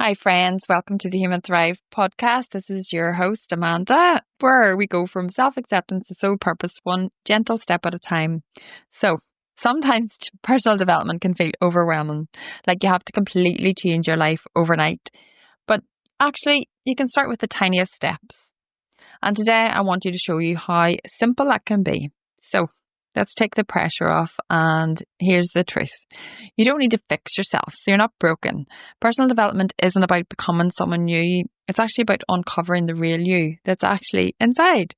Hi, friends. Welcome to the Human Thrive podcast. This is your host, Amanda, where we go from self acceptance to soul purpose, one gentle step at a time. So, sometimes personal development can feel overwhelming, like you have to completely change your life overnight. But actually, you can start with the tiniest steps. And today, I want you to show you how simple that can be. So, let's take the pressure off, and here's the truth. You don't need to fix yourself, so you're not broken. Personal development isn't about becoming someone new. It's actually about uncovering the real you that's actually inside.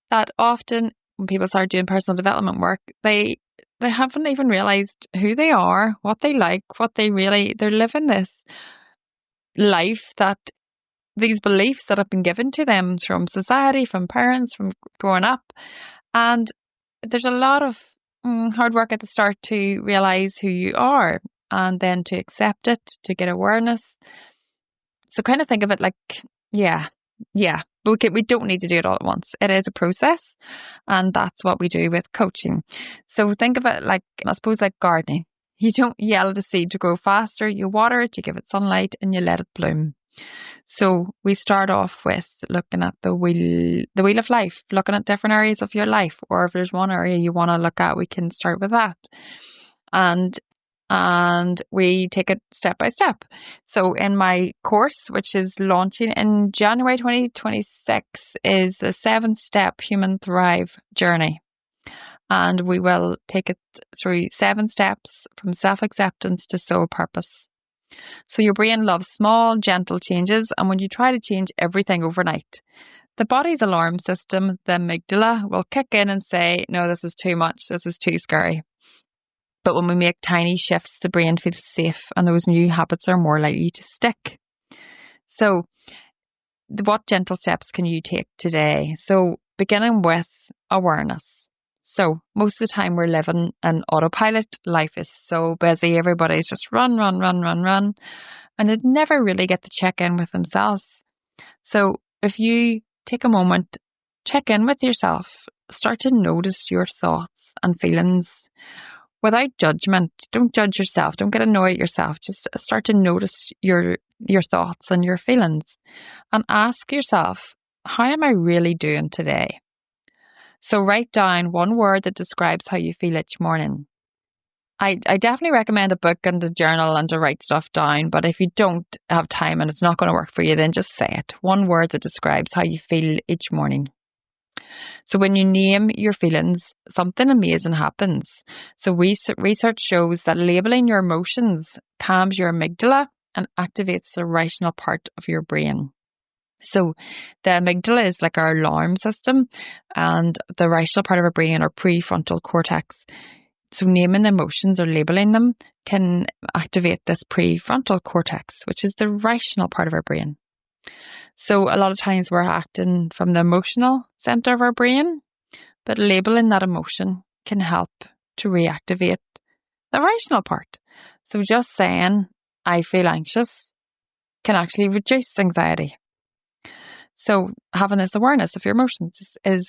That often when people start doing personal development work, they haven't even realized who they are, what they like, they're living this life that these beliefs that have been given to them from society, from parents, from growing up. And there's a lot of hard work at the start to realize who you are and then to accept it, to get awareness. So kind of think of it like, yeah. We don't need to do it all at once. It is a process, and that's what we do with coaching. So think of it like, I suppose, like gardening. You don't yell at a seed to grow faster. You water it, you give it sunlight, and you let it bloom. So we start off with looking at the wheel of life, looking at different areas of your life, or if there's one area you want to look at, we can start with that. And we take it step by step. So in my course, which is launching in January 2026, is the 7-step Human Thrive journey. And we will take it through 7 steps from self-acceptance to soul purpose. So your brain loves small, gentle changes, and when you try to change everything overnight, the body's alarm system, the amygdala, will kick in and say, no, this is too much, this is too scary. But when we make tiny shifts, the brain feels safe, and those new habits are more likely to stick. So what gentle steps can you take today? So beginning with awareness. So most of the time we're living in autopilot. Life is so busy. Everybody's just run. And they never really get to check in with themselves. So if you take a moment, check in with yourself, start to notice your thoughts and feelings without judgment. Don't judge yourself. Don't get annoyed at yourself. Just start to notice your thoughts and your feelings, and ask yourself, how am I really doing today? So write down one word that describes how you feel each morning. I definitely recommend a book and a journal and to write stuff down, but if you don't have time and it's not going to work for you, then just say it. One word that describes how you feel each morning. So when you name your feelings, something amazing happens. So research shows that labeling your emotions calms your amygdala and activates the rational part of your brain. So the amygdala is like our alarm system, and the rational part of our brain, our prefrontal cortex. So naming the emotions or labeling them can activate this prefrontal cortex, which is the rational part of our brain. So a lot of times we're acting from the emotional center of our brain, but labeling that emotion can help to reactivate the rational part. So just saying, I feel anxious, can actually reduce anxiety. So having this awareness of your emotions is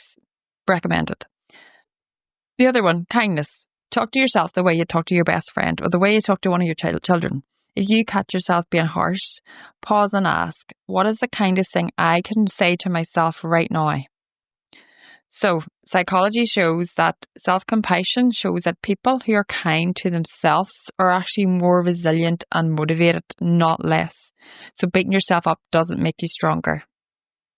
recommended. The other one, kindness. Talk to yourself the way you talk to your best friend, or the way you talk to one of your children. If you catch yourself being harsh, pause and ask, what is the kindest thing I can say to myself right now? So psychology shows that self-compassion shows that people who are kind to themselves are actually more resilient and motivated, not less. So beating yourself up doesn't make you stronger.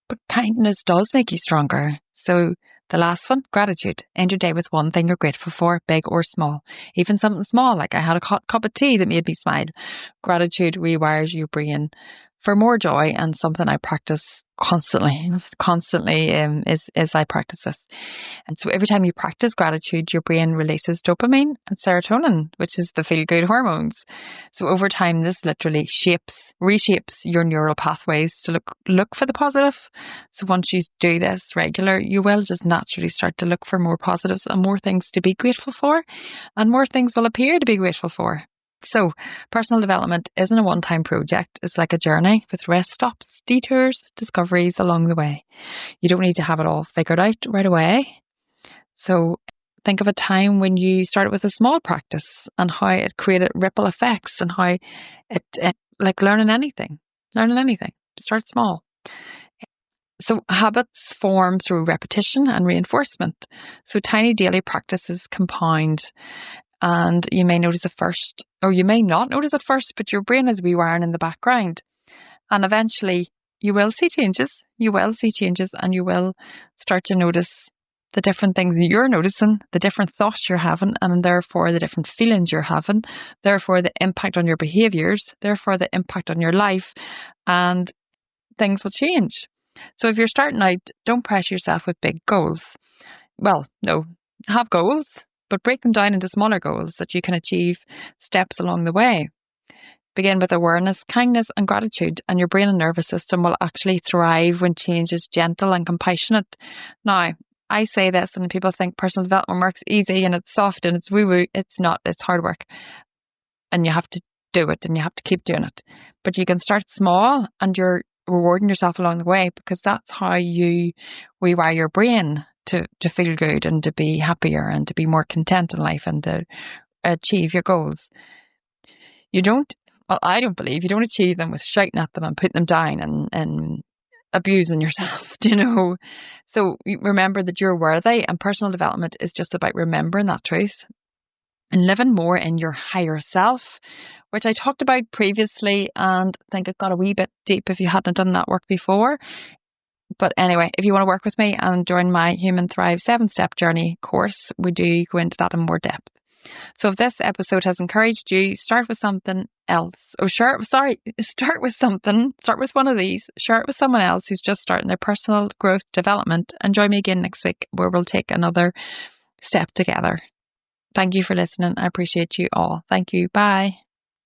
But kindness does make you stronger. So the last one, gratitude. End your day with one thing you're grateful for, big or small. Even something small, like I had a cup of tea that made me smile. Gratitude rewires your brain for more joy, and something I practice constantly is I practice this. And so every time you practice gratitude, your brain releases dopamine and serotonin, which is the feel-good hormones. So over time, this literally reshapes your neural pathways to look for the positive. So once you do this regular, you will just naturally start to look for more positives and more things to be grateful for, and more things will appear to be grateful for. So personal development isn't a one-time project. It's like a journey with rest stops, detours, discoveries along the way. You don't need to have it all figured out right away. So think of a time when you started with a small practice and how it created ripple effects, and how it like learning anything. Start small. So habits form through repetition and reinforcement. So tiny daily practices compound, and you may notice at first, or you may not notice at first, but your brain is rewiring in the background. And eventually you will see changes. And you will start to notice the different things you're noticing, the different thoughts you're having, and therefore the different feelings you're having, therefore the impact on your behaviors, therefore the impact on your life, and things will change. So if you're starting out, don't pressure yourself with big goals. Well, no, have goals, but break them down into smaller goals that you can achieve steps along the way. Begin with awareness, kindness, and gratitude, and your brain and nervous system will actually thrive when change is gentle and compassionate. Now, I say this and people think personal development work's easy and it's soft and it's woo-woo. It's not. It's hard work. And you have to do it and you have to keep doing it. But you can start small and you're rewarding yourself along the way, because that's how you rewire your brain to feel good and to be happier and to be more content in life and to achieve your goals. I don't believe you don't achieve them with shouting at them and putting them down and abusing yourself, So remember that you're worthy, and personal development is just about remembering that truth and living more in your higher self, which I talked about previously, and I think it got a wee bit deep if you hadn't done that work before. But anyway, if you want to work with me and join my Human Thrive 7-Step Journey course, we do go into that in more depth. So if this episode has encouraged you, start with something else. Start with one of these, share it with someone else who's just starting their personal growth development, and join me again next week where we'll take another step together. Thank you for listening. I appreciate you all. Thank you. Bye.